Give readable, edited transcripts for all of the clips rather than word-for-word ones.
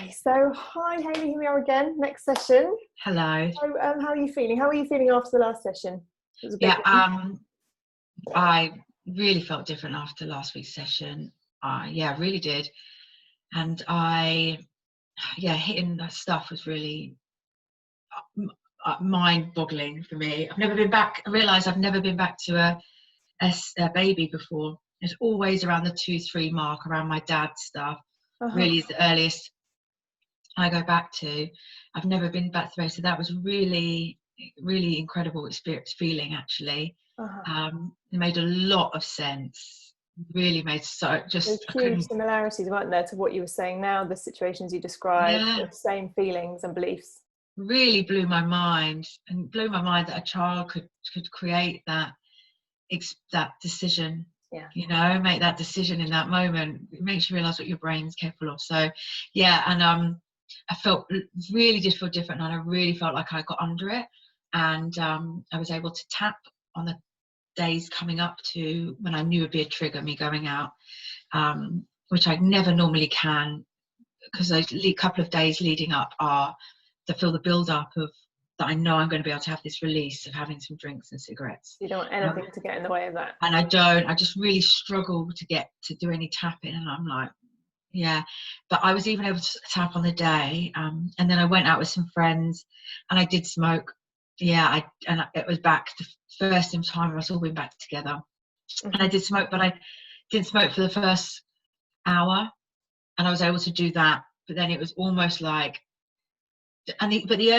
Okay, so hi Hayley, here we are again, next session. Hello. So how are you feeling? How are you feeling after the last session? It was a big Yeah, one. I really felt different after last week's session. Yeah, I really did. And hitting that stuff was really mind-boggling for me. I've never been back. I realised I've never been back to a baby before. It's always around the 2-3 mark, around my dad's stuff. Really is the earliest I go back to. I've never been back to baby, so that was really, really incredible experience feeling actually. It made a lot of sense. Really made There's huge similarities, weren't there, to what you were saying now, the situations you described, the same feelings and beliefs. Really blew my mind, and blew my mind that a child could create that decision. You know, make that decision in that moment. It makes you realize what your brain's capable of. So yeah, and I really did feel different, and I really felt like I got under it, and I was able to tap on the days coming up to when I knew would be a trigger, me going out, which I never normally can, because those couple of days leading up are to feel the build up of that. I know I'm going to be able to have this release of having some drinks and cigarettes. You don't want anything to get in the way of that. And I just really struggle to do any tapping, and I'm like, yeah. But I was even able to tap on the day, and then I went out with some friends and I did smoke. Yeah, it was back the first time us all been back together. And I did smoke, but I didn't smoke for the first hour, and I was able to do that. But then it was almost like, but the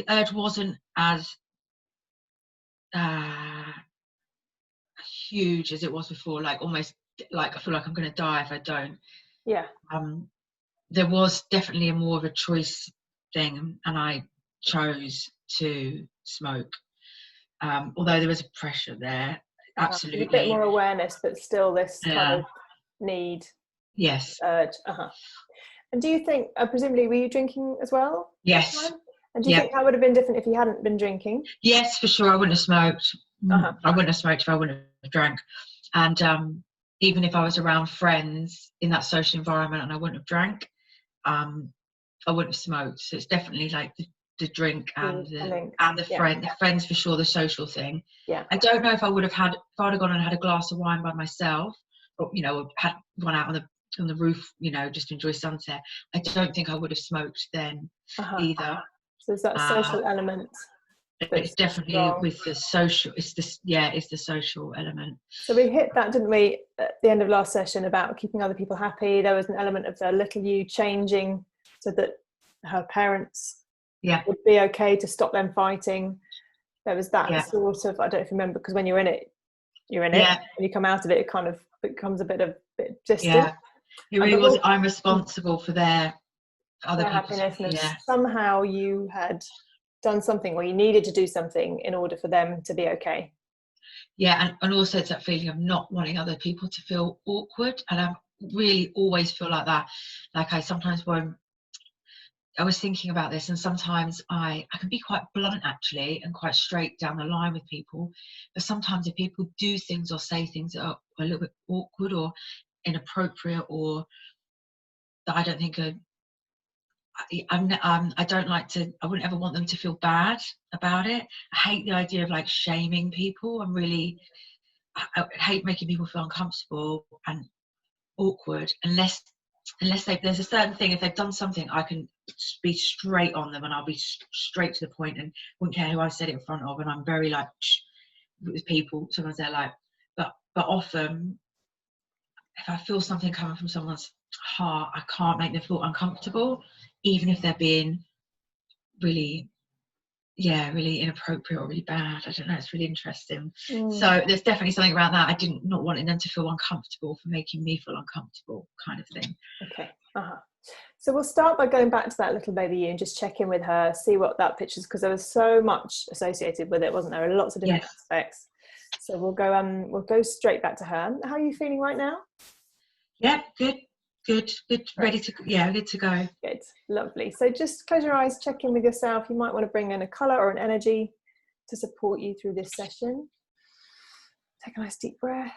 urge wasn't as huge as it was before. Like almost like I feel like I'm going to die if I don't. Yeah. There was definitely more of a choice thing, and I chose to smoke. Although there was a pressure there, absolutely. A bit more awareness, but still this kind of need. Yes. Urge. And do you think, presumably, were you drinking as well? Yes. And do you think that would have been different if you hadn't been drinking? Yes, for sure. I wouldn't have smoked. I wouldn't have smoked if I wouldn't have drank. And even if I was around friends in that social environment and I wouldn't have drank, I wouldn't have smoked. So it's definitely like the drink and the friends for sure, the social thing. Yeah. I don't know if I would have had, if I would have gone and had a glass of wine by myself, or had gone out on the roof, just to enjoy sunset. I don't think I would have smoked then either. So there's that social element. It's definitely with the social. It's the social element. So we hit that, didn't we, at the end of last session, about keeping other people happy. There was an element of the little you changing so that her parents would be okay, to stop them fighting. There was that sort of, I don't know if you remember, because when you're in it. When you come out of it, it kind of becomes a bit distant. Yeah, it really was. I'm responsible for their happiness, and somehow you had done something, or you needed to do something in order for them to be okay. Yeah, and also it's that feeling of not wanting other people to feel awkward, and I really always feel like that. Like I sometimes won't. I was thinking about this, and sometimes I can be quite blunt actually, and quite straight down the line with people. But sometimes if people do things or say things that are a little bit awkward or inappropriate, or that I don't think are, I don't like to. I wouldn't ever want them to feel bad about it. I hate the idea of like shaming people. I hate making people feel uncomfortable and awkward unless there's a certain thing. If they've done something, I can be straight on them, and I'll be straight to the point, and wouldn't care who I said it in front of. And I'm very like with people. Sometimes they're like, but often if I feel something coming from someone's heart, I can't make them feel uncomfortable, even if they're being really inappropriate or really bad. I don't know, it's really interesting. So there's definitely something around that. I not wanting them to feel uncomfortable for making me feel uncomfortable, kind of thing. Okay. So we'll start by going back to that little baby you and just check in with her, see what that picture is, because there was so much associated with it, wasn't there? Lots of different aspects. So we'll go straight back to her. How are you feeling right now? Yeah, good. Ready to go. Good, lovely. So just close your eyes, check in with yourself. You might want to bring in a colour or an energy to support you through this session. Take a nice deep breath.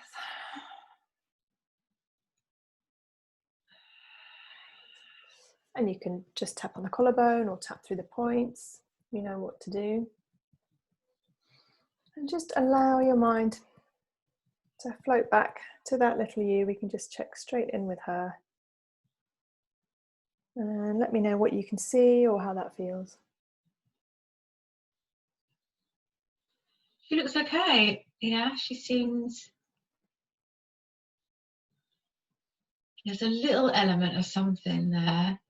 And you can just tap on the collarbone or tap through the points. You know what to do. And just allow your mind to float back to that little you. We can just check straight in with her. And let me know what you can see or how that feels. She looks okay. Yeah, she seems... There's a little element of something there.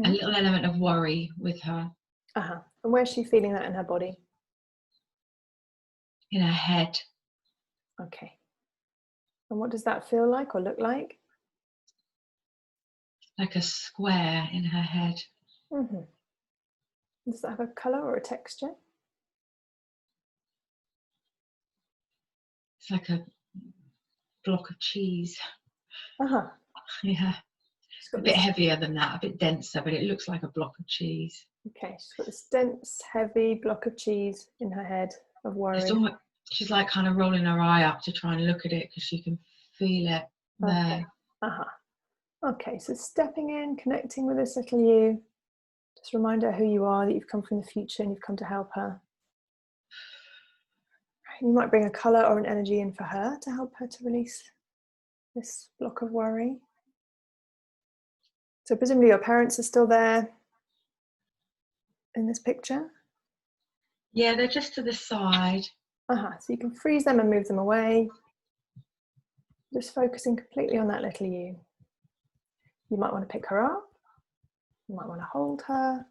A little element of worry with her. And where's she feeling that in her body? In her head. Okay. And what does that feel like or look like? Like a square in her head. Does that have a colour or a texture? It's like a block of cheese. Yeah. A bit heavier than that, a bit denser, but it looks like a block of cheese. Okay, she's got this dense, heavy block of cheese in her head of worry. She's like kind of rolling her eye up to try and look at it because she can feel it there. Okay, so stepping in, connecting with this little you. Just remind her who you are, that you've come from the future and you've come to help her. You might bring a colour or an energy in for her to help her to release this block of worry. So presumably your parents are still there in this picture? Yeah, they're just to the side. So you can freeze them and move them away. Just focusing completely on that little you. You might want to pick her up. You might want to hold her.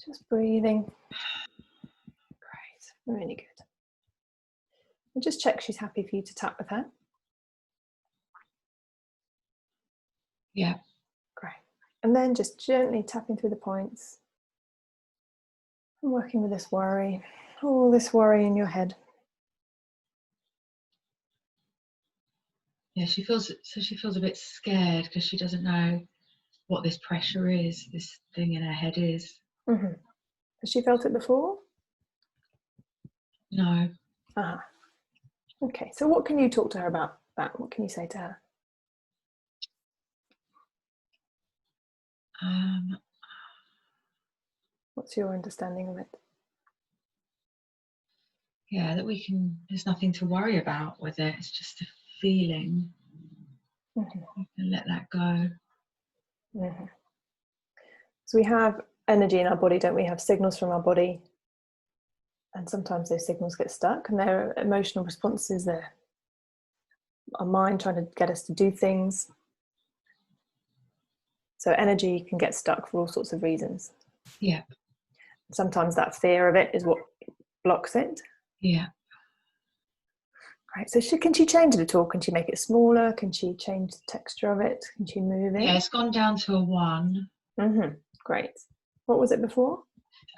Just breathing. Great, really good. And just check she's happy for you to tap with her. Yeah. Great. And then just gently tapping through the points. And working with this worry. All this worry in your head. Yeah, she feels a bit scared because she doesn't know what this pressure is, this thing in her head is. Has she felt it before? No. Okay, so what can you talk to her about that? What can you say to her? What's your understanding of it? Yeah, that there's nothing to worry about with it. It's just a feeling. You can let that go. So we have energy in our body, don't we? Have signals from our body. And sometimes those signals get stuck and they're emotional responses there. Our mind trying to get us to do things. So energy can get stuck for all sorts of reasons. Yeah. Sometimes that fear of it is what blocks it. Yeah. Right, so can she change it at all? Can she make it smaller? Can she change the texture of it? Can she move it? Yeah, it's gone down to a 1. Great. What was it before?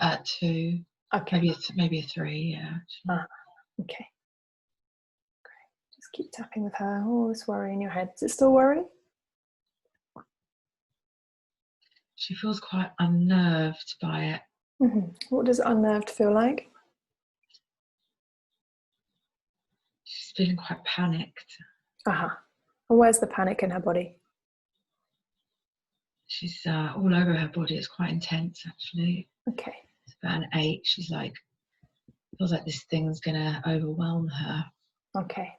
2. Okay. Maybe a 3, yeah. Okay. Great. Just keep tapping with her. All this worry in your head. Is it still worry? She feels quite unnerved by it. What does unnerved feel like? She's feeling quite panicked. And where's the panic in her body? She's all over her body. It's quite intense, actually. Okay. It's about an 8. She's like, feels like this thing's gonna overwhelm her. Okay.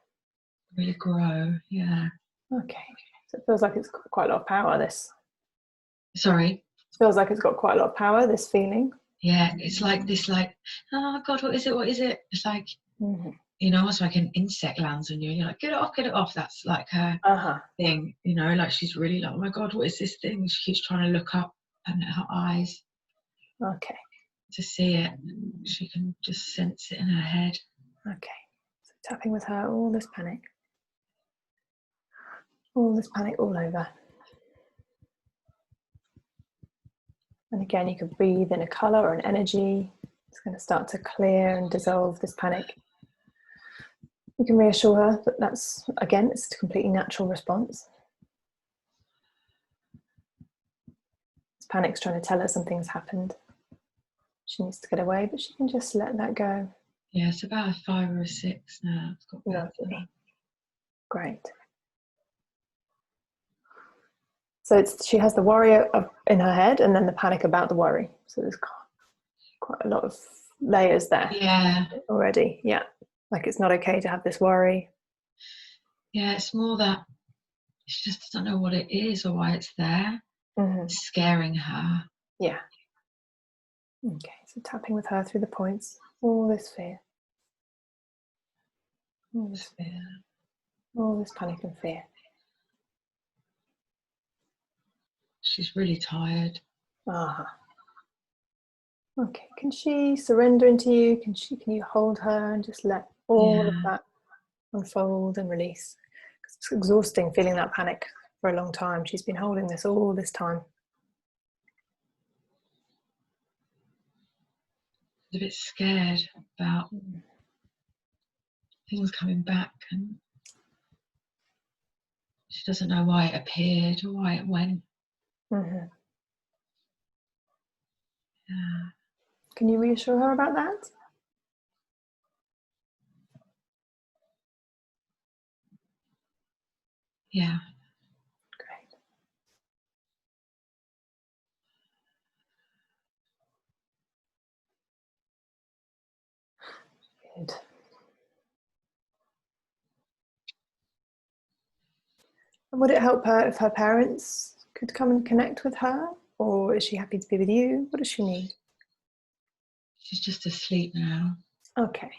Really grow, yeah. Okay. So it feels like it's got quite a lot of power, this. Sorry? It feels like it's got quite a lot of power, this feeling. Yeah, it's like this, like, oh God, what is it? What is it? It's like, you know, it's like an insect lands on you. And you're like, get it off, get it off. That's like her thing, you know, like she's really like, oh my God, what is this thing? She keeps trying to look up and her eyes. Okay. To see it. She can just sense it in her head. Okay. So tapping with her, all this panic. All this panic all over. And again, you could breathe in a colour or an energy. It's going to start to clear and dissolve this panic. You can reassure her that that's, again, it's a completely natural response. This panic's trying to tell her something's happened. She needs to get away, but she can just let that go. Yeah, it's about a 5 or a 6 now. It's got Lovely. Great. So she has the worry in her head and then the panic about the worry. So there's quite a lot of layers there. Yeah. Already. Yeah. Like it's not okay to have this worry. Yeah, it's more that she just doesn't know what it is or why it's there. It's scaring her. Yeah. Okay, so tapping with her through the points. All this fear. All this fear. All this panic and fear. She's really tired. Okay, can she surrender into you? Can you hold her and just let all of that unfold and release? It's exhausting feeling that panic for a long time. She's been holding this all this time. A bit scared about things coming back, and she doesn't know why it appeared or why it went. Yeah. Can you reassure her about that? Yeah. Great. Good. And would it help her if her parents could come and connect with her? Or is she happy to be with you? What does she need? She's just asleep now. Okay.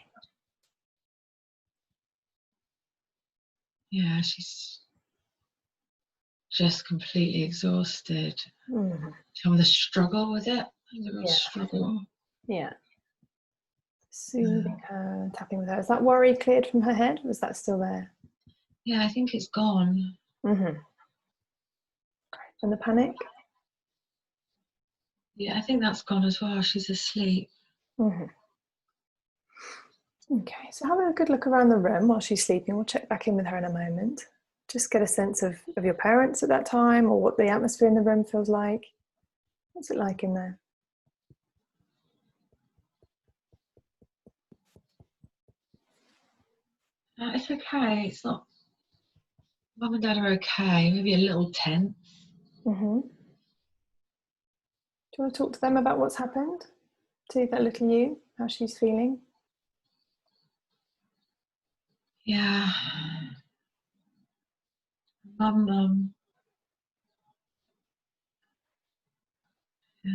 Yeah, she's just completely exhausted. Some of the struggle with it. The real struggle. Yeah. Soothing her, tapping with her. Is that worry cleared from her head? Or is that still there? Yeah, I think it's gone. And the panic? Yeah, I think that's gone as well. She's asleep. Okay, so have a good look around the room while she's sleeping. We'll check back in with her in a moment. Just get a sense of your parents at that time, or what the atmosphere in the room feels like. What's it like in there? It's okay. It's not. Mum and Dad are okay. Maybe a little tense. Do you want to talk to them about what's happened? To that little you, how she's feeling? Yeah. Mum. I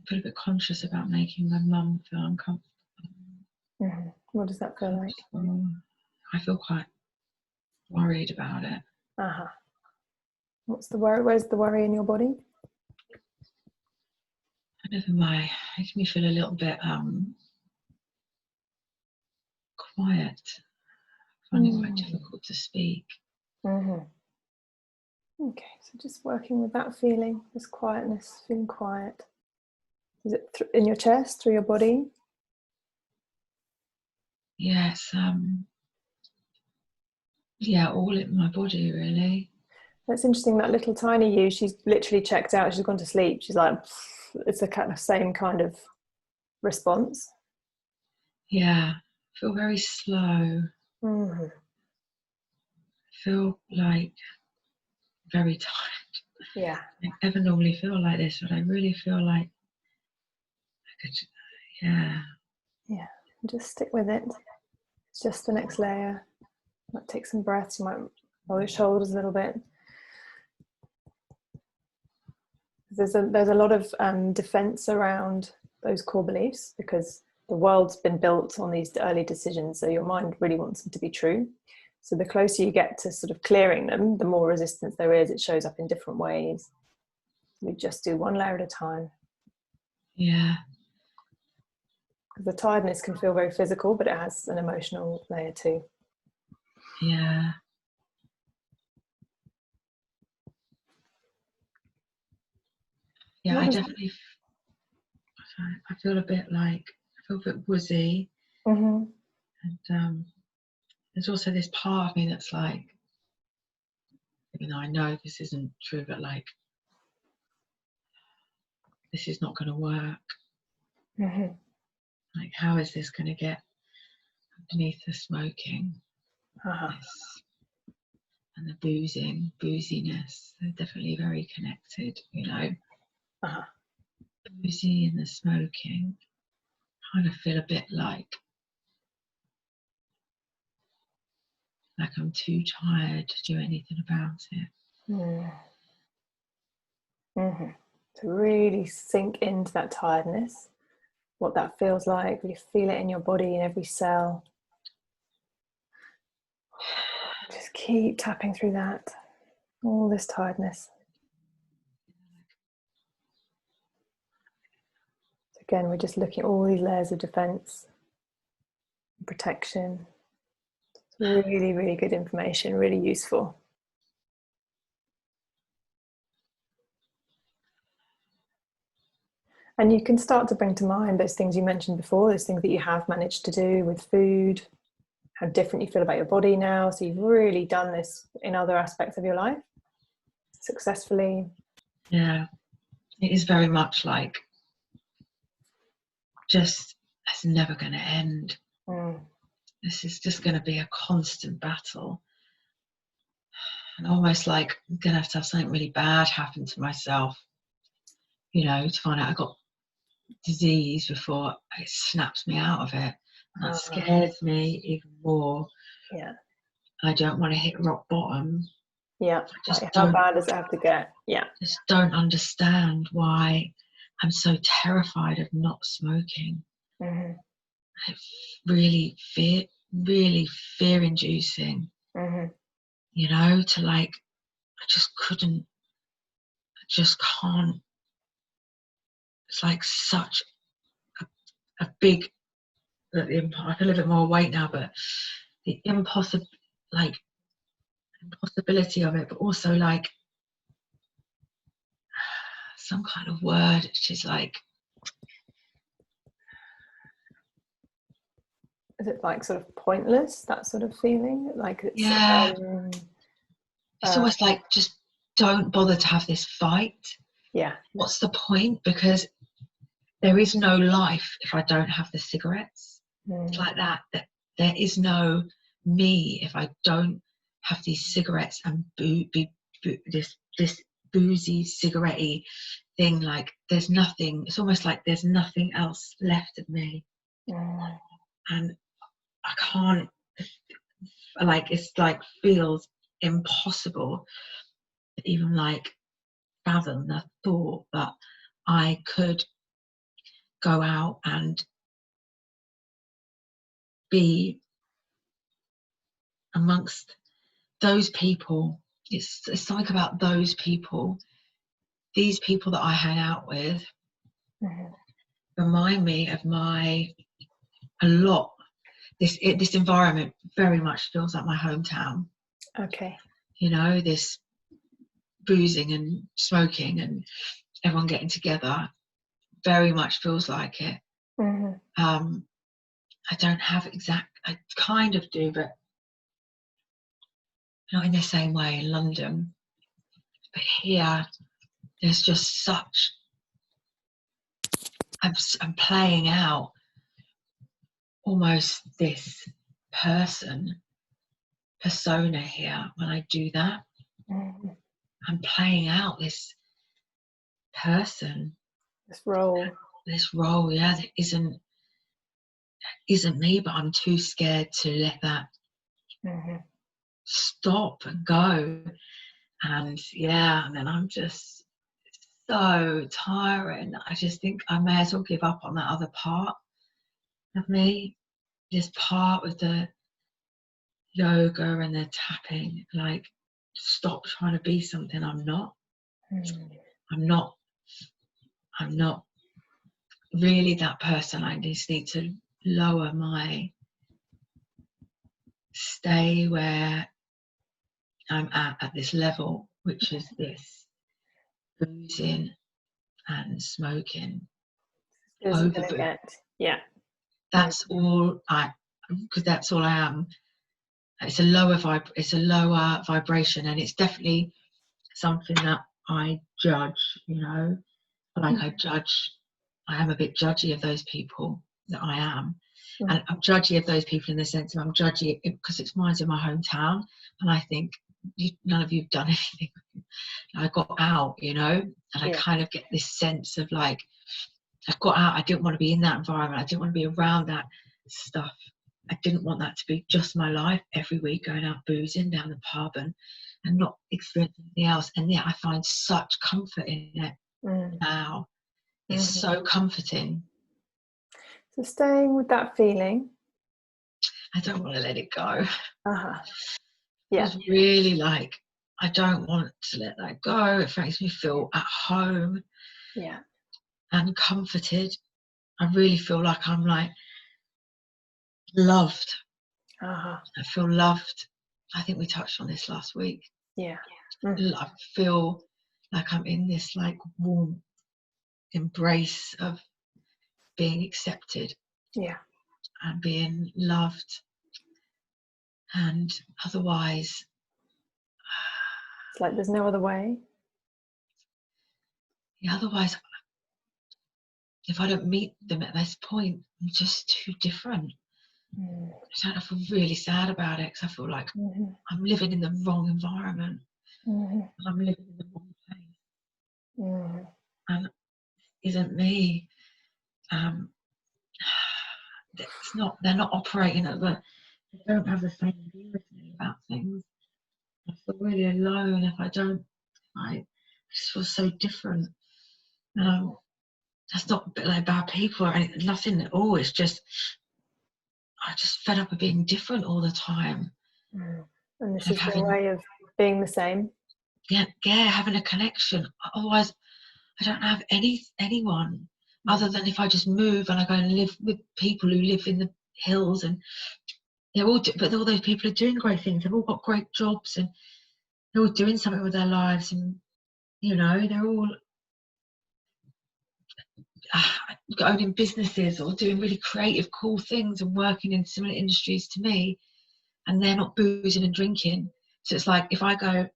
feel a bit conscious about making my mum feel uncomfortable. What does that feel like? I feel quite worried about it. What's the worry? Where's the worry in your body? Never mind. It makes me feel a little bit quiet. I find it quite difficult to speak. Okay, so just working with that feeling, this quietness, feeling quiet. Is it in your chest, through your body? Yes. Yeah, all in my body, really. That's interesting, that little tiny you, she's literally checked out, she's gone to sleep. She's like, it's the kind of same kind of response. Yeah, I feel very slow. I feel like very tired. Yeah. I never normally feel like this, but I really feel like I could, yeah. Yeah, just stick with it. It's just the next layer. Might take some breaths, you might roll your shoulders a little bit. There's a lot of defense around those core beliefs because the world's been built on these early decisions, so your mind really wants them to be true. So the closer you get to sort of clearing them, the more resistance there is. It shows up in different ways. We just do one layer at a time. Yeah. Because the tiredness can feel very physical, but it has an emotional layer too. Yeah. Yeah, I definitely. I feel a bit woozy, and there's also this part of me that's like, even though I know this isn't true, but like, this is not going to work. Like, how is this going to get underneath the smoking. Yes. And the booziness, they're definitely very connected, you know. Boozy and the smoking, kind of feel a bit like I'm too tired to do anything about it. To really sink into that tiredness, what that feels like, really feel it in your body, in every cell. Just keep tapping through that, all this tiredness. So again, we're just looking at all these layers of defense, protection. It's really, really good information, really useful. And you can start to bring to mind those things you mentioned before, those things that you have managed to do with food, how different you feel about your body now. So you've really done this in other aspects of your life successfully. Yeah, it is very much like just, it's never going to end. This is just going to be a constant battle. And almost like I'm going to have something really bad happen to myself, you know, to find out I got disease before it snaps me out of it. And that scares me even more. Yeah. I don't want to hit rock bottom. Yeah. Just like how bad does it have to get? Yeah. Just don't understand why I'm so terrified of not smoking. It's really fear-inducing. You know, to like, I just couldn't, I just can't. It's like such a big, I feel a little bit more weight now, but the impossibility of it, but also like some kind of word which is like, is it like sort of pointless, that sort of feeling? Like it's, yeah, it's almost like, just don't bother to have this fight. Yeah. What's the point? Because there is no life if I don't have the cigarettes. It's like that there is no me if I don't have these cigarettes and this boozy cigarette-y thing. Like there's nothing, it's almost like there's nothing else left of me. And I can't, like, it's like feels impossible to even like fathom the thought that I could go out and be amongst those people. It's something about those people, these people that I hang out with, remind me of this environment very much feels like my hometown. Okay. You know, this boozing and smoking and everyone getting together very much feels like it. I don't have I kind of do, but not in the same way in London. But here, there's just such, I'm playing out almost this persona here when I do that. I'm playing out this person, this role, yeah, that isn't me, but I'm too scared to let that stop and go. And yeah, and then I'm just so tiring. I just think I may as well give up on that other part of me, this part with the yoga and the tapping. Like, stop trying to be something I'm not. I'm not really that person. I just need to lower stay where I'm at this level, which is this boozing and smoking. Yeah. That's all because that's all I am. It's a lower vibration, and it's definitely something that I judge, you know. Like I am a bit judgy of those people that I am. And I'm judgy of those people in the sense of I'm judgy because it's mine's in my hometown, and I think none of you've done anything. I got out, you know, and I kind of get this sense of like, I got out. I didn't want to be in that environment. I didn't want to be around that stuff. I didn't want that to be just my life every week, going out boozing down the pub and not experiencing anything else. And yet I find such comfort in it now. It's so comforting. So staying with that feeling. I don't want to let it go. Yeah. It's really like, I don't want to let that go. It makes me feel at home. Yeah. And comforted. I really feel like I'm like loved. I feel loved. I think we touched on this last week. Yeah. I feel like I'm in this like warm embrace of being accepted. Yeah. And being loved. And otherwise, it's like there's no other way. Yeah, otherwise, if I don't meet them at this point, I'm just too different. I feel really sad about it because I feel like I'm living in the wrong environment. And I'm living in the wrong place. And it isn't me. It's not. They're not operating at the. They don't have the same view as me about things. I feel really alone if I don't. I just feel so different. That's not like bad people or anything, nothing at all. It's just I just fed up of being different all the time. And this is your way of being the same. Yeah, having a connection. Otherwise, I don't have anyone other than if I just move and I go and live with people who live in the hills, and they're all. But all those people are doing great things. They've all got great jobs and they're all doing something with their lives, and you know they're all owning businesses or doing really creative, cool things and working in similar industries to me, and they're not boozing and drinking. So it's like if I go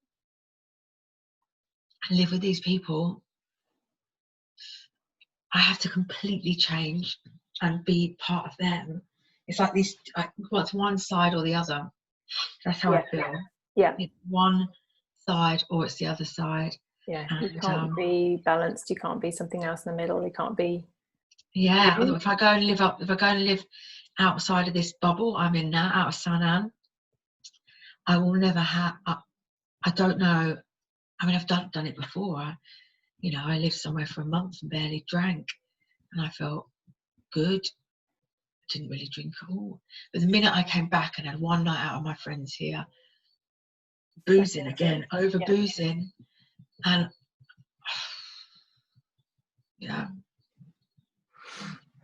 and live with these people, I have to completely change and be part of them. It's like this, what's one side or the other. That's how I feel. Yeah. It's one side or it's the other side. Yeah. And, you can't be balanced. You can't be something else in the middle. You can't be. Yeah. If I go and live outside of this bubble I'm in now, out of San Anne, I will never have. I don't know. I mean, I've done it before. I lived somewhere for a month and barely drank, and I felt good. I didn't really drink at all. But the minute I came back and had one night out with my friends here, boozing again, over boozing, and yeah.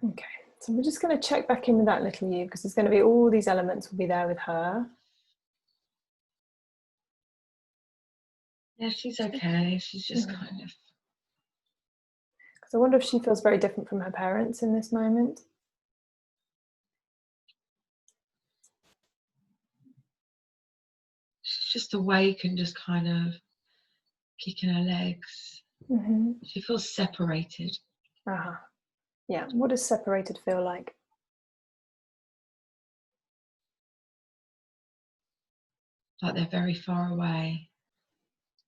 Okay, so we're just going to check back in with that little you, because there's going to be all these elements will be there with her. Yeah, she's okay. She's just kind of. Because I wonder if she feels very different from her parents in this moment. She's just awake and just kind of kicking her legs. She feels separated. Yeah. What does separated feel like? Like they're very far away.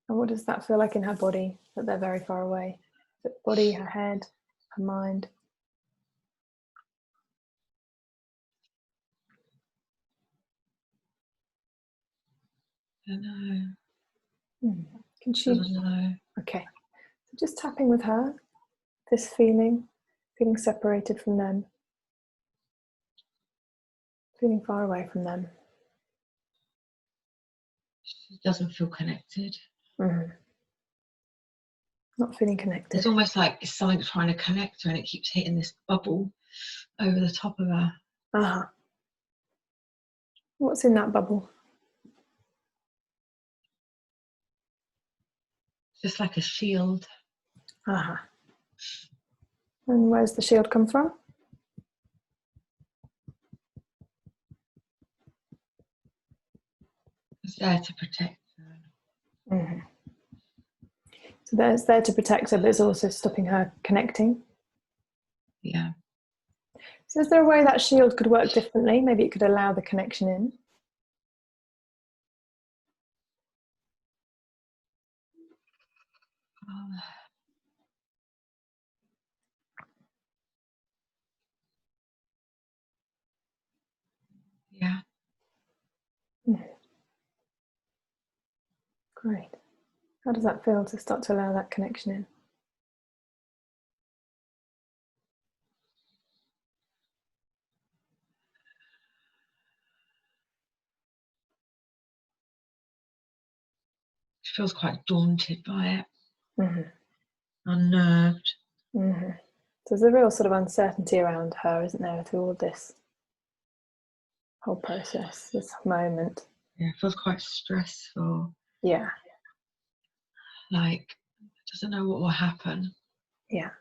And what does that feel like in her body, that they're very far away? The body, her head, her mind? I don't know. Can she? I don't know. Okay. So just tapping with her, this feeling separated from them, feeling far away from them. She doesn't feel connected. Not feeling connected. It's almost like it's something trying to connect her and it keeps hitting this bubble over the top of her. What's in that bubble? Just like a shield. And where's the shield come from? It's there to protect her. So it's there to protect her, but it's also stopping her connecting. Yeah. So is there a way that shield could work differently? Maybe it could allow the connection in? Yeah. Great. How does that feel to start to allow that connection in? She feels quite daunted by it, Mm-hmm. unnerved. Mm-hmm. So there's a real sort of uncertainty around her, isn't there, through all this whole process, this moment? Yeah, it feels quite stressful. Yeah. Like, doesn't know what will happen. Yeah.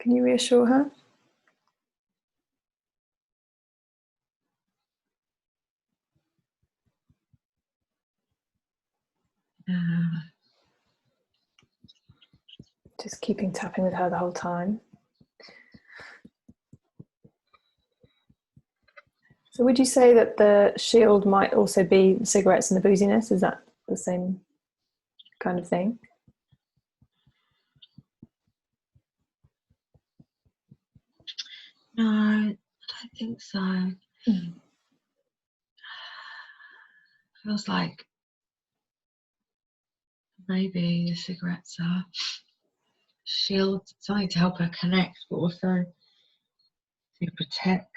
Can you reassure her? Just keeping tapping with her the whole time. So would you say that the shield might also be the cigarettes and the booziness? Is that the same kind of thing? No, I don't think so. Mm. Feels like maybe the cigarettes are shield, something to help her connect, but also to protect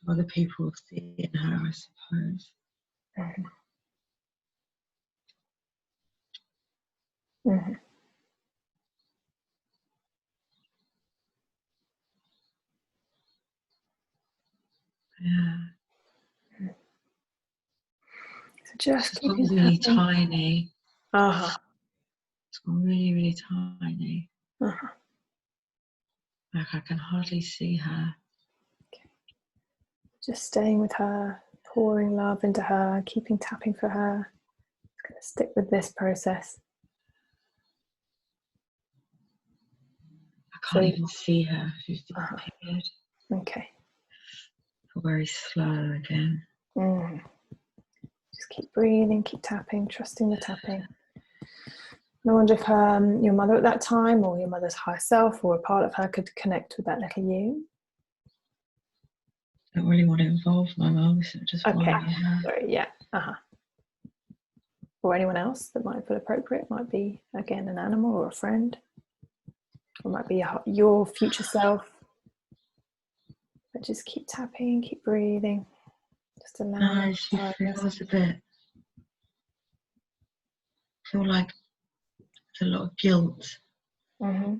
other people seeing her, I suppose. Mm-hmm. Mm-hmm. Yeah. So just It's got keeping really tapping. tiny. Uh-huh. It's got really, really tiny. Uh-huh. Like I can hardly see her. Okay. Just staying with her, pouring love into her, keeping tapping for her. Just going to stick with this process. I can't even see her. She's Uh-huh. disappeared. Okay. Very slow again. Mm. Just keep breathing, keep tapping, trusting the tapping. I wonder if your mother at that time, or your mother's higher self, or a part of her could connect with that little you. I don't really want to involve my mum, so just Okay. her. Sorry. Yeah. Or anyone else that might feel appropriate. Might be, again, an animal or a friend, or might be your future self. But just keep tapping, keep breathing. Just allow No, that she tiredness. feels a bit. I feel like there's a lot of guilt. Mm-hmm.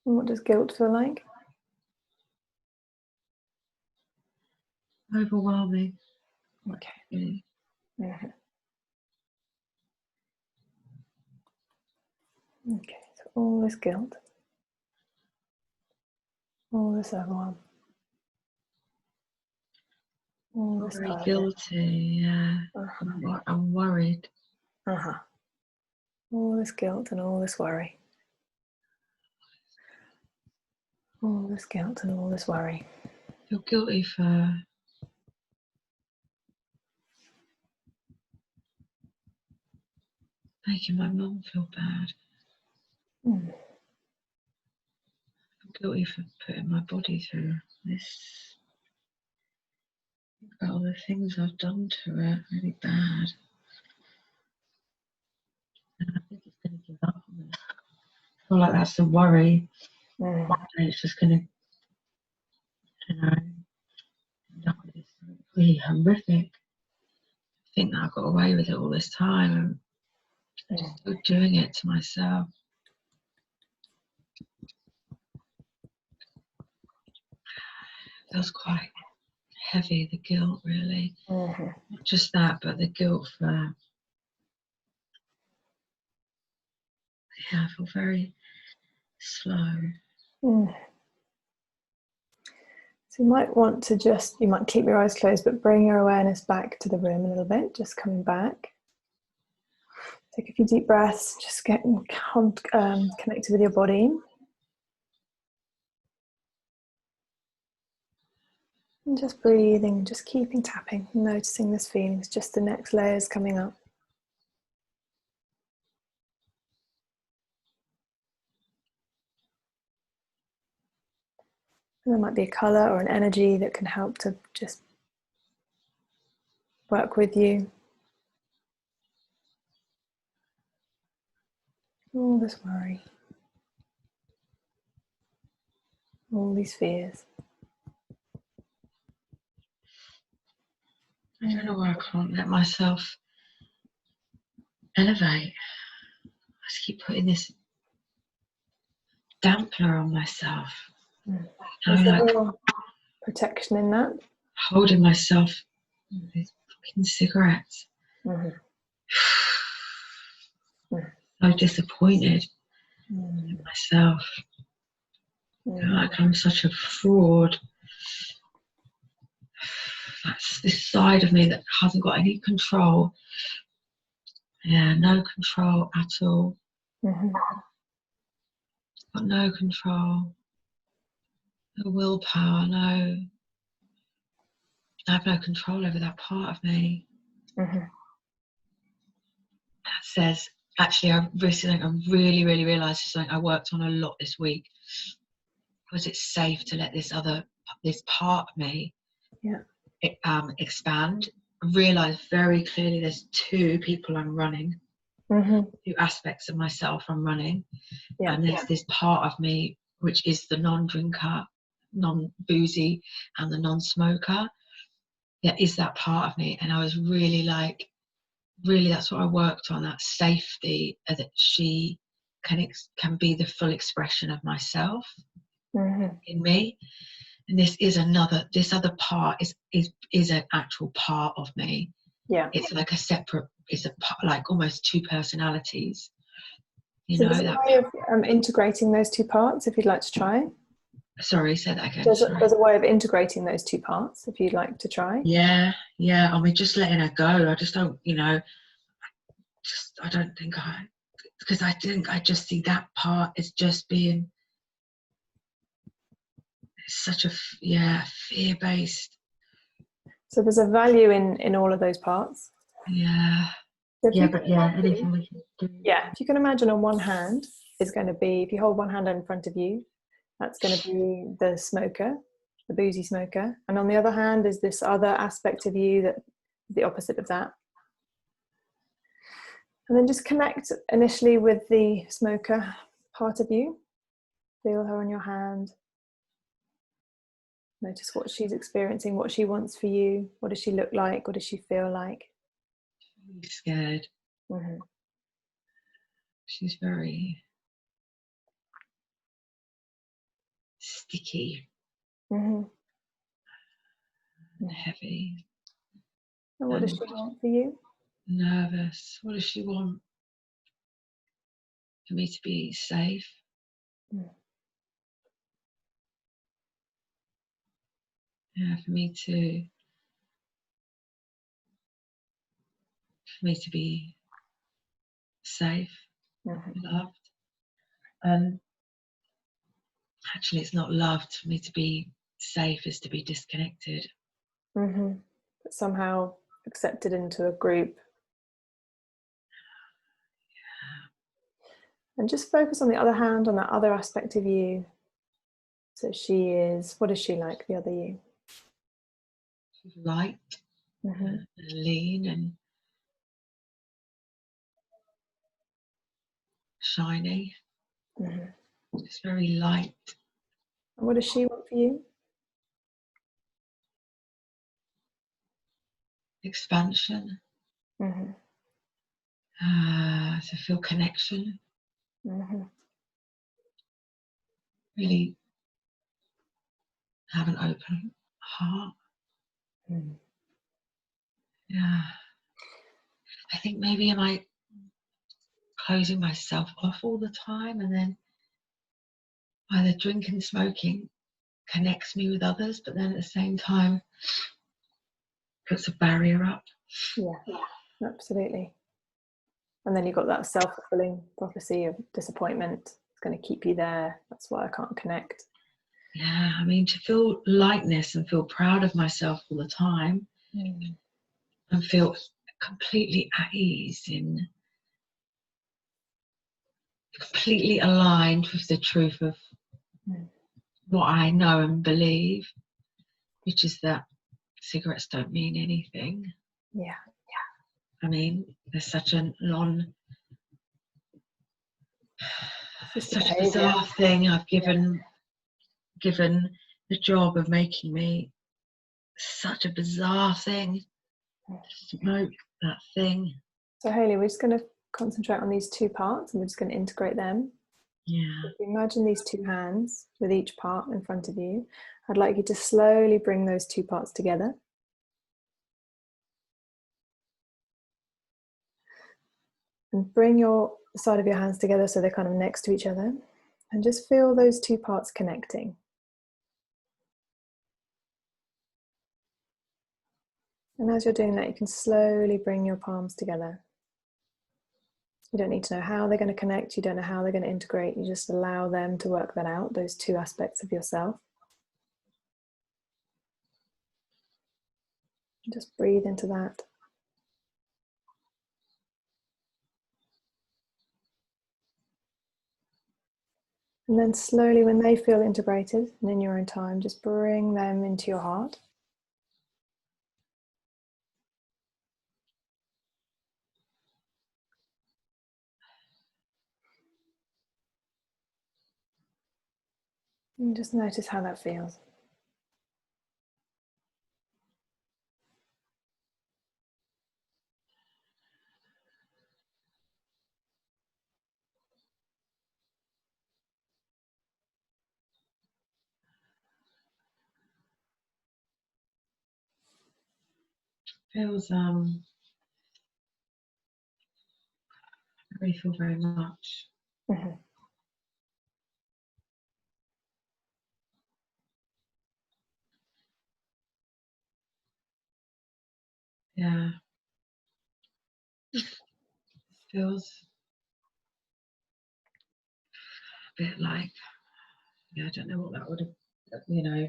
And what does guilt feel like? Overwhelming. Okay. Mm-hmm. Okay. So all this guilt, all this overwhelm, all this Very tiredness. guilty, yeah. I'm worried. All this guilt and all this worry. All this guilt and all this worry. I feel guilty for making my mum feel bad. Mm. I'm guilty for putting my body through this. Think about all the things I've done to her, really bad. And I think it's going to give up on it. I feel like that's the worry. Mm. One day it's just going to, end up with this really horrific. I think that I got away with it all this time, and I'm just still doing it to myself. It feels quite heavy, the guilt, really. Mm-hmm. Not just that, but the guilt for. Yeah, I feel very slow. Mm. So you might want to you might keep your eyes closed, but bring your awareness back to the room a little bit, just coming back. Take a few deep breaths, just get connected with your body. And just breathing, just keeping tapping, noticing this feeling. It's just the next layers coming up. And there might be a colour or an energy that can help to just work with you. All this worry, all these fears. I don't know why I can't let myself elevate. I just keep putting this dampener on myself. Is there more protection in that? Holding myself with these fucking cigarettes. So disappointed in myself. Like I'm such a fraud. That's this side of me that hasn't got any control. Yeah, no control at all. Got no control. No willpower, no. I have no control over that part of me. That says, actually, I really realised something I worked on a lot this week. Was it safe to let this part of me expand? I realised very clearly there's two people I'm running, two aspects of myself I'm running, and there's this part of me which is the non-drinker, non-boozy, and the non-smoker. There is that part of me, and I was really that's what I worked on, that safety, that she can be the full expression of myself in me. And this other part is an actual part of me. It's like like almost two personalities, so there's a way of integrating those two parts, if you'd like to try. Sorry, say that again. There's a way of integrating those two parts, if you'd like to try. Yeah, I mean, just letting her go. I just don't, I don't think because I think I just see that part as just being such a fear-based. So there's a value in all of those parts. Anything we can do. If you can imagine, on one hand is going to be, if you hold one hand in front of you, that's going to be the smoker, the boozy smoker, and on the other hand is this other aspect of you that is the opposite of that. And then just connect initially with the smoker part of you. Feel her on your hand. Notice what she's experiencing, what she wants for you. What does she look like? What does she feel like? She's scared. She's very sticky and heavy. And what does she want for you? Nervous. What does she want? For me to be safe. For me to be safe, loved. And actually, it's not loved. For me to be safe is to be disconnected. But somehow accepted into a group. And just focus on the other hand, on that other aspect of you. So she is, what is she like, the other you? She's light, and lean and shiny. It's very light. And what does she want for you? Expansion. To feel connection. Really have an open heart. I think maybe am I closing myself off all the time, and then either drinking, smoking connects me with others, but then at the same time puts a barrier up. Absolutely. And then you've got that self-fulfilling prophecy of disappointment. It's going to keep you there. That's why I can't connect. yeah, I mean, to feel lightness and feel proud of myself all the time, and feel completely at ease, in completely aligned with the truth of what I know and believe, which is that cigarettes don't mean anything. Yeah. I mean, there's such a such a bizarre thing. I've given the job of making me such a bizarre thing to smoke that thing. So Hayley, we're just going to concentrate on these two parts, and we're just going to integrate them. Yeah. If you imagine these two hands with each part in front of you, I'd like you to slowly bring those two parts together. And bring your side of your hands together so they're kind of next to each other. And just feel those two parts connecting. And as you're doing that, you can slowly bring your palms together. You don't need to know how they're going to connect. You don't know how they're going to integrate. You just allow them to work that out, those two aspects of yourself. Just breathe into that. And then slowly, when they feel integrated and in your own time, just bring them into your heart. And just notice how that feels. Feels I really feel very much. Yeah. Feels a bit like, yeah, I don't know what that would have, you know.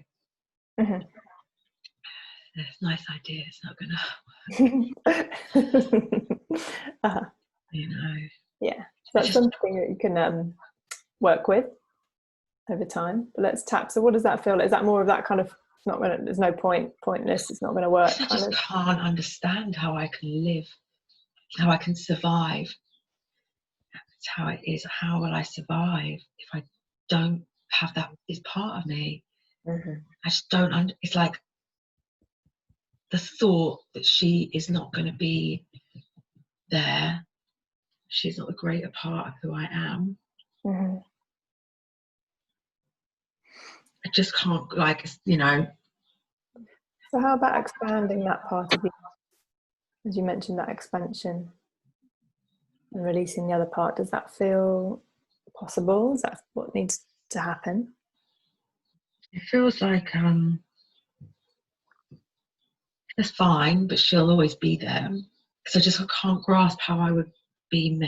It's a nice idea, it's not gonna you know. Yeah, so that's something that you can work with over time. But let's tap. So what does that feel like? Is that more of that kind of, not gonna, there's no pointless, it's not going to work? I just can't understand how I can live, how I can survive. That's how it is. How will I survive if I don't have that as part of me? I just don't it's like the thought that she is not going to be there, she's not a greater part of who I am. I just can't, like, you know. So how about expanding that part of you, as you mentioned, that expansion and releasing the other part? Does that feel possible? Is that what needs to happen? It feels like it's fine, but she'll always be there, because I can't grasp how I would be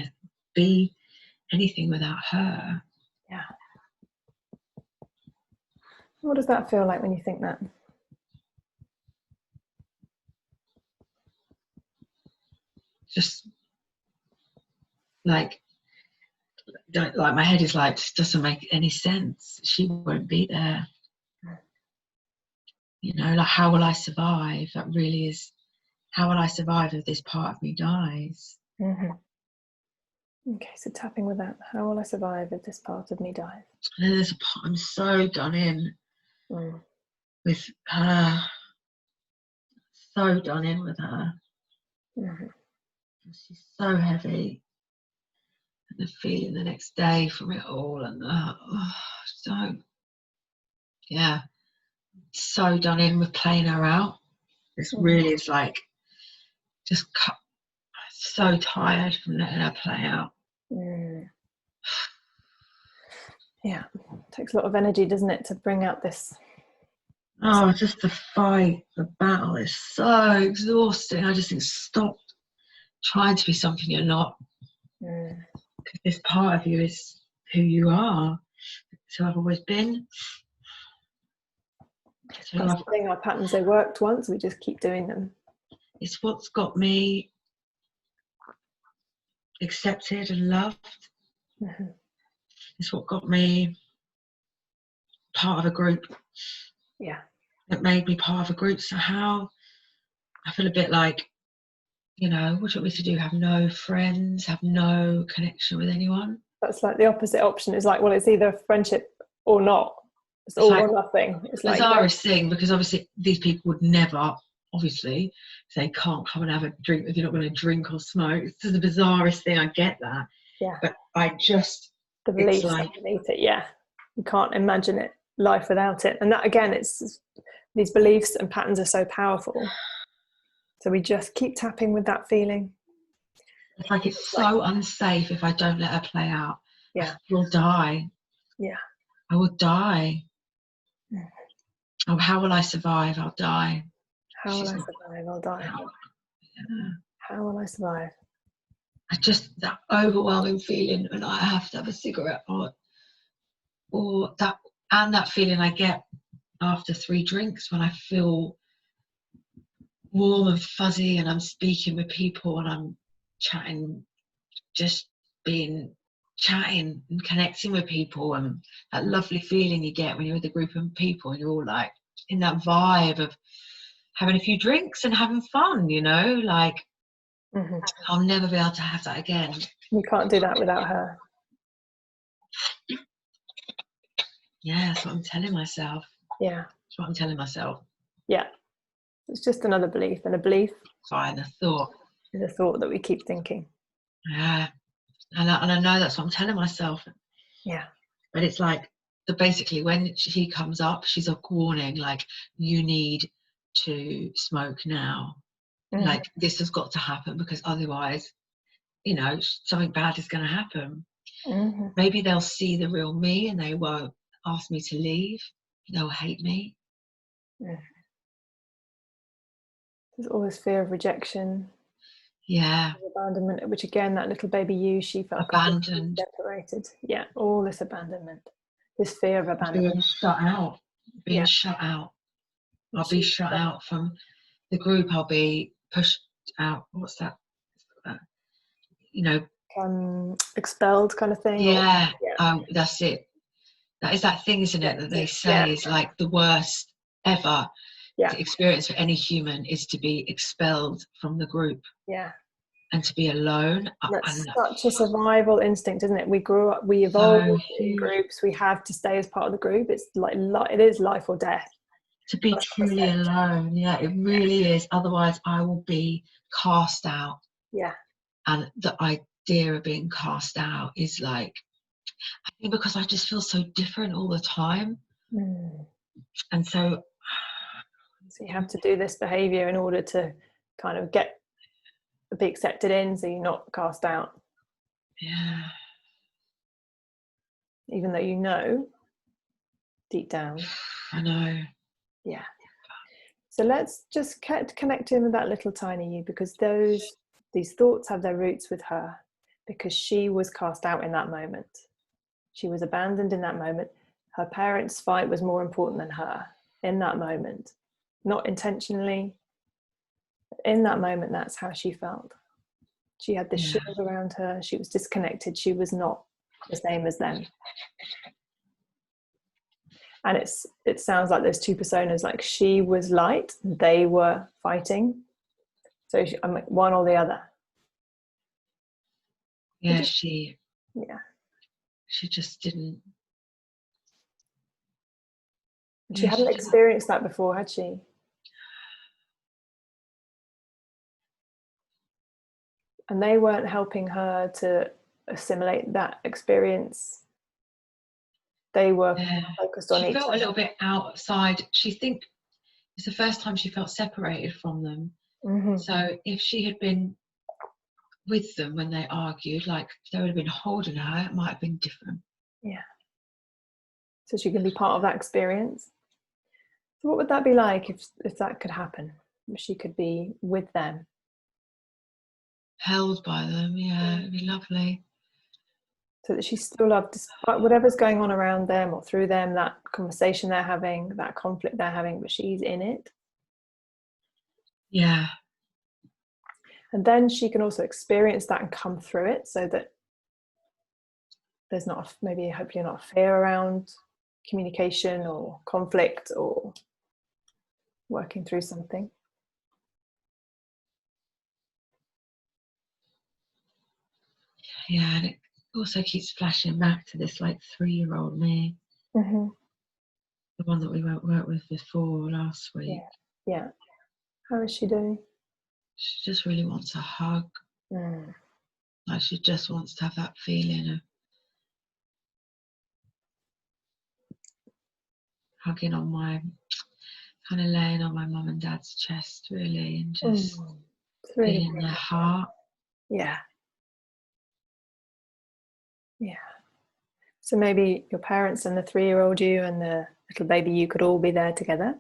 anything without her. Yeah. What does that feel like when you think that? Just like my head is like, this doesn't make any sense. She won't be there. You know, like, how will I survive? That really is, how will I survive if this part of me dies? Okay, so tapping with that. How will I survive if this part of me dies? And there's a part, I'm so done in with her. So done in with her. She's so heavy. And the feeling the next day from it all, and so, yeah, so done in with playing her out. This really is like, just so tired from letting her play out. Yeah, it takes a lot of energy, doesn't it, to bring out this? Oh, just the fight, the battle is so exhausting. I just think, stop trying to be something you're not. Because this part of you is who you are. It's who I've always been. So that's the thing, our patterns, they worked once, we just keep doing them. It's what's got me accepted and loved. Mm-hmm. It's what got me part of a group. Yeah. It made me part of a group. So how I feel a bit like, you know, what do you want me to do? Have no friends, have no connection with anyone? That's like the opposite option. It's like, well, it's either friendship or not. It's all like or nothing. It's like bizarrest thing, because obviously these people would never, obviously, say can't come and have a drink if you're not going to drink or smoke. It's the bizarrest thing. I get that. Yeah. But I just, the beliefs like, underneath it. Yeah. You can't imagine it, life without it. And that, again, it's these beliefs and patterns are so powerful. So we just keep tapping with that feeling. It's like it's so unsafe if I don't let her play out. Yeah. I will die. Yeah. I will die. Oh, how will I survive? I'll die. How will I survive? I'll die. Yeah. How will I survive? I just, that overwhelming feeling when I have to have a cigarette, or that, and that feeling I get after 3 drinks when I feel warm and fuzzy and I'm speaking with people and I'm chatting, just chatting and connecting with people, and that lovely feeling you get when you're with a group of people and you're all like in that vibe of having a few drinks and having fun, you know, like I'll never be able to have that again. You can't do that without her. Yeah, that's what I'm telling myself. Yeah. That's what I'm telling myself. Yeah. It's just another belief, and a belief Fine, a thought. is a thought that we keep thinking. Yeah. And I know that's what I'm telling myself. Yeah. But it's like, basically when she comes up, she's a warning, like, you need to smoke now. Like, this has got to happen, because otherwise, you know, something bad is going to happen. Maybe they'll see the real me and they won't ask me to leave. They'll hate me. There's all this fear of rejection. Yeah. Abandonment, which again, that little baby you, she felt abandoned, separated. Yeah, all this abandonment, this fear of abandonment. Being shut out. Being shut out. I'll be shut out from the group. I'll be pushed out. What's that? You know, expelled kind of thing. Yeah. That's it. That is that thing, isn't it, that they say is like the worst ever experience for any human is to be expelled from the group. Yeah. And to be alone. That's such a survival instinct, isn't it? We grew up, we evolved in groups. We have to stay as part of the group. It's like it is life or death. To be truly alone, yeah, it really is. Otherwise, I will be cast out. Yeah. And the idea of being cast out is like, I think because I just feel so different all the time. And so you have to do this behavior in order to kind of be accepted in, so you're not cast out. Yeah. Even though you know deep down. I know. Yeah. So let's just connect in with that little tiny you, because these thoughts have their roots with her, because she was cast out in that moment. She was abandoned in that moment. Her parents' fight was more important than her in that moment. Not intentionally, but in that moment, that's how she felt. She had this shield around her. She was disconnected. She was not the same as them. And it sounds like there's two personas, like she was light, they were fighting. So I'm like one or the other. Yeah, she just didn't. She hadn't experienced that before, had she? And they weren't helping her to assimilate that experience. They were focused on each other. She felt a little bit outside. She think it's the first time she felt separated from them. So if she had been with them when they argued, like if they would have been holding her, it might have been different. Yeah. So she can be part of that experience. So what would that be like if that could happen? If she could be with them? Held by them, yeah, it'd be lovely. so that she's still loved despite whatever's going on around them or through them, that conversation they're having, that conflict they're having, but she's in it. Yeah. And then she can also experience that and come through it, so that there's not maybe hopefully not fear around communication or conflict or working through something. Yeah, and it also keeps flashing back to this like 3-year-old me, Mm-hmm. the one that we worked with before last week. Yeah. How is she doing? She just really wants a hug. Like she just wants to have that feeling of hugging on my, kind of laying on my mum and dad's chest, really, and just feeling their heart. Yeah. So maybe your parents and the 3-year-old you and the little baby you could all be there together.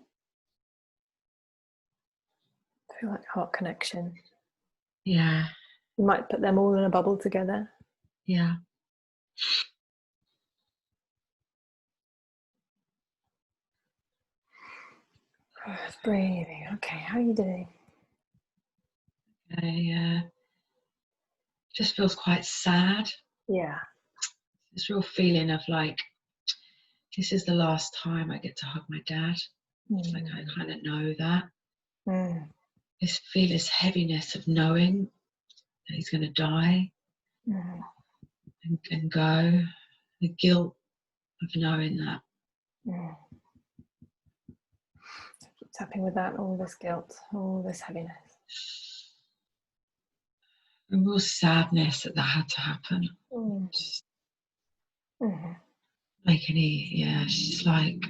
I feel like heart connection. Yeah. You might put them all in a bubble together. Yeah. Breathing. Okay, how are you doing? Just feels quite sad. Yeah. This real feeling of like, this is the last time I get to hug my dad. Like I kind of know that. This heaviness of knowing that he's going to die and go. The guilt of knowing that. Keep tapping with that, all this guilt, all this heaviness. A real sadness that had to happen. Like she's like,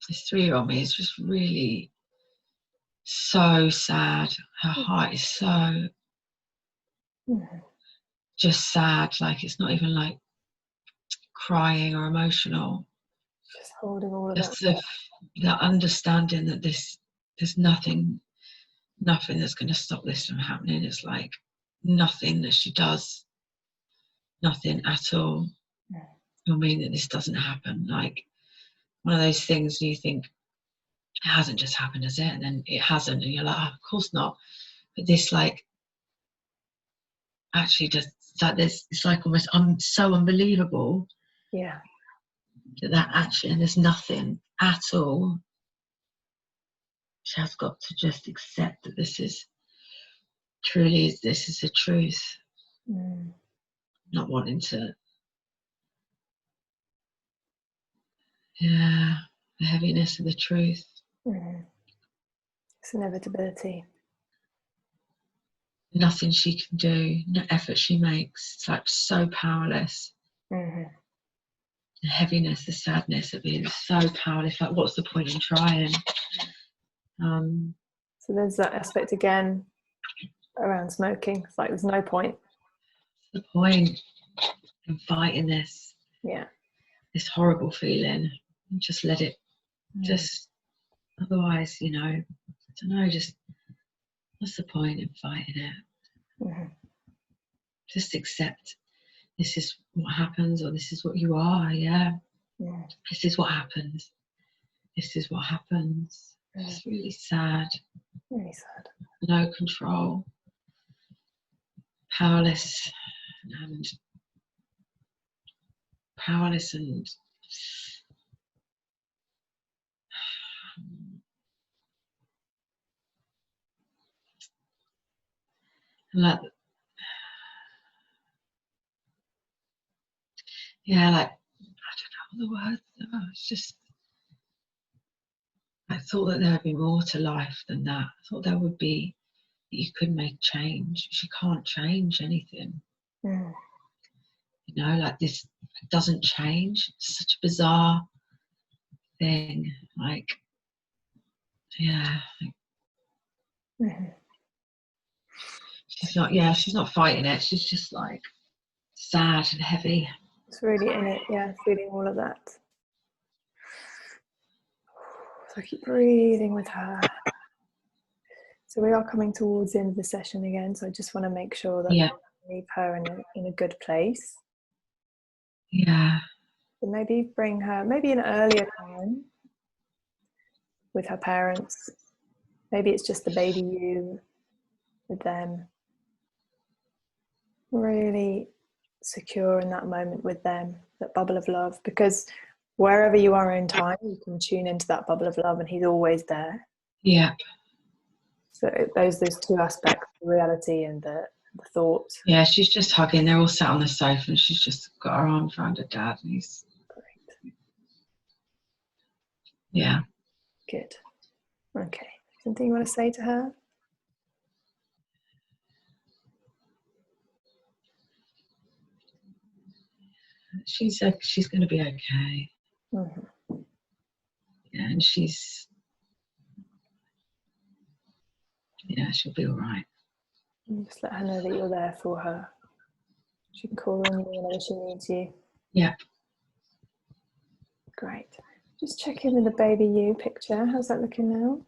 this 3-year-old me is just really so sad. Her heart is so just sad. Like it's not even like crying or emotional. Just holding all of just that. The understanding that there's nothing that's going to stop this from happening. It's like nothing that she does, nothing at all will mean that this doesn't happen. Like one of those things you think, it hasn't just happened, has it? And then it hasn't, and you're like, oh, of course not. But this like actually just like this, it's like almost so unbelievable. Yeah. That actually, and there's nothing at all. She has got to just accept that this is the truth. Not wanting to, the heaviness of the truth. It's inevitability. Nothing she can do, no effort she makes. It's like so powerless. The heaviness, the sadness of being so powerless. Like, what's the point in trying? So there's that aspect again around smoking. It's like there's no point. What's the point in fighting this? Yeah. This horrible feeling. Just let it. Just otherwise, I don't know. Just what's the point in fighting it? Just accept. This is what happens, or this is what you are. Yeah. This is what happens. This is what happens. It's really sad. Really sad. No control. Powerless and like, like, I don't know what the words are. It's just, I thought that there would be more to life than that. I thought there would be, that you could make change. She can't change anything. Like this doesn't change. It's such a bizarre thing. Like, she's not fighting it. She's just like sad and heavy. It's really in it, feeling all of that. So keep breathing with her. So we are coming towards the end of the session again, so I just want to make sure that we leave her in a good place. Yeah. So maybe bring her, maybe an earlier time with her parents. Maybe it's just the baby you with them. Really secure in that moment with them, that bubble of love, because wherever you are in time, you can tune into that bubble of love and he's always there. Yeah. So those two aspects, the reality and the thought. Yeah, she's just hugging. They're all sat on the sofa and she's just got her arms around her dad and he's Great. Yeah. Good. Okay. Something you want to say to her? She's going to be okay. Mm-hmm. Yeah, and she'll be all right. And just let her know that you're there for her. She can call on you whenever she needs you. Yeah. Great. Just check in with the baby you picture. How's that looking now?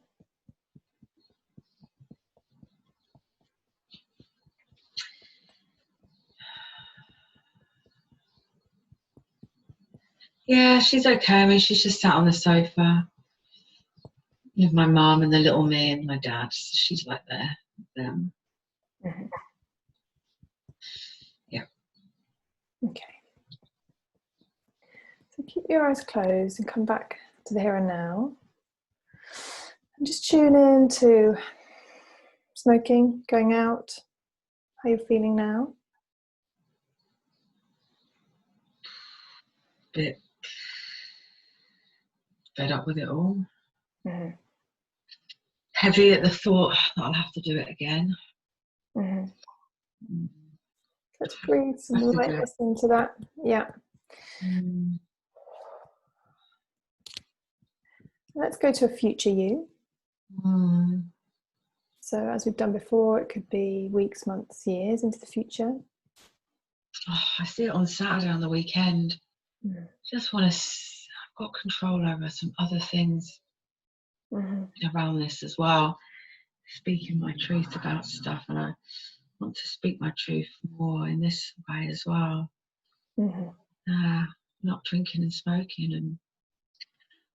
Yeah, she's okay. I mean, she's just sat on the sofa with my mum and the little me and my dad. So she's like there with them. Mm-hmm. Yeah. Okay. So keep your eyes closed and come back to the here and now. And just tune in to smoking, going out, how you're feeling now. Bit fed up with it all. Mm-hmm. Heavy at the thought that I'll have to do it again. Mm-hmm. Let's breathe some lightness into that. Yeah. Let's go to a future you. So as we've done before, it could be weeks, months, years into the future. Oh, I see it on Saturday on the weekend. Just want to, I've got control over some other things around this as well. Speaking my truth about stuff, and I want to speak my truth more in this way as well. Not drinking and smoking and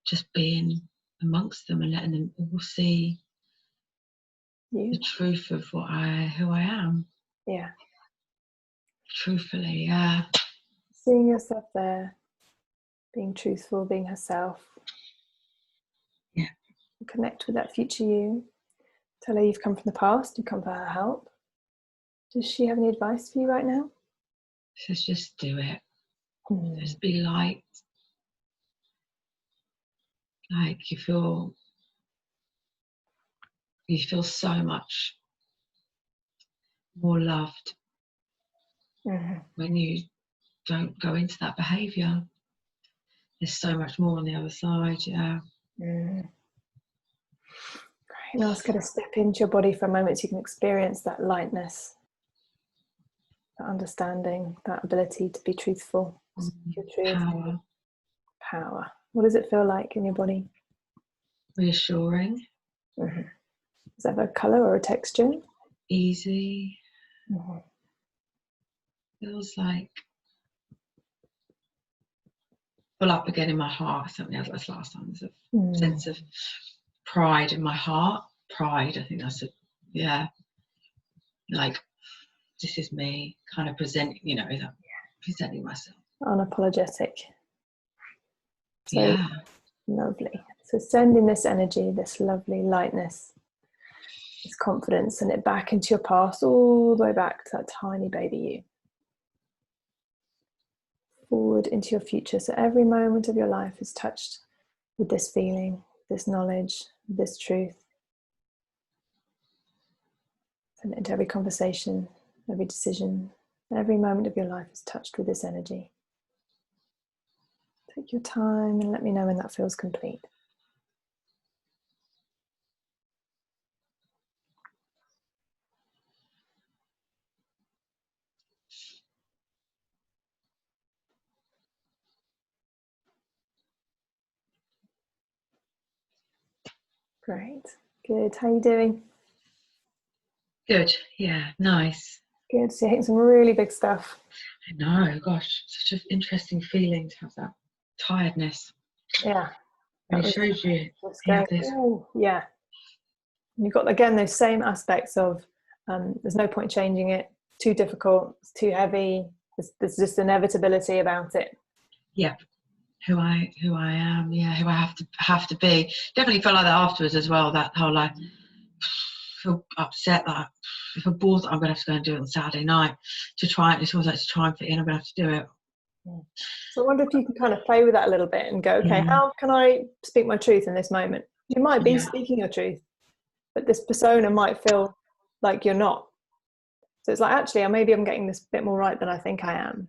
just being amongst them and letting them all see the truth of who I am. Yeah. Truthfully, yeah. Seeing yourself there, being truthful, being herself. Yeah. Connect with that future you. Tell her you've come from the past, you come for her help. Does she have any advice for you right now? Says just do it. Just be light. Like you feel so much more loved when you don't go into that behaviour. There's so much more on the other side, yeah. Great. And ask her to step into your body for a moment so you can experience that lightness, that understanding, that ability to be truthful. Power. What does it feel like in your body? Reassuring. Does that have a colour or a texture? Easy. Feels like full up again in my heart. Something else that's last time. There's a sense of pride in my heart. Pride, I think that's like this is me, kind of presenting myself. Unapologetic. So yeah. Lovely. So sending this energy, this lovely lightness, this confidence, send it back into your past, all the way back to that tiny baby you. Forward into your future. So every moment of your life is touched with this feeling, this knowledge, this truth. Send it into every conversation, every decision. Every moment of your life is touched with this energy. Take your time and let me know when that feels complete. Great. Good. How are you doing? Good. Yeah. Nice. Good. So you're hitting some really big stuff. No, gosh, such an interesting feeling to have that tiredness. Yeah. And it shows you, Going, ooh, yeah. And you've got, again, those same aspects of there's no point changing it, too difficult, it's too heavy, there's just inevitability about it. Yeah. Who I am, yeah, who I have to be. Definitely felt like that afterwards as well, that whole like, feel upset that if I'm bored, I'm gonna have to go and do it on Saturday night to try it. It's always like to try and fit in, I'm gonna have to do it. So I wonder if you can kind of play with that a little bit and go, okay, how can I speak my truth in this moment? You might be speaking your truth, but this persona might feel like you're not. So it's like, actually, maybe I'm getting this bit more right than I think I am.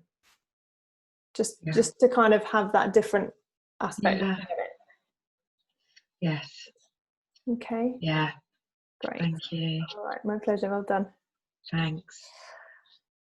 Just to kind of have that different aspect. Yeah. Yes. Okay. Yeah. Great. Thank you. All right, my pleasure. Well done. Thanks.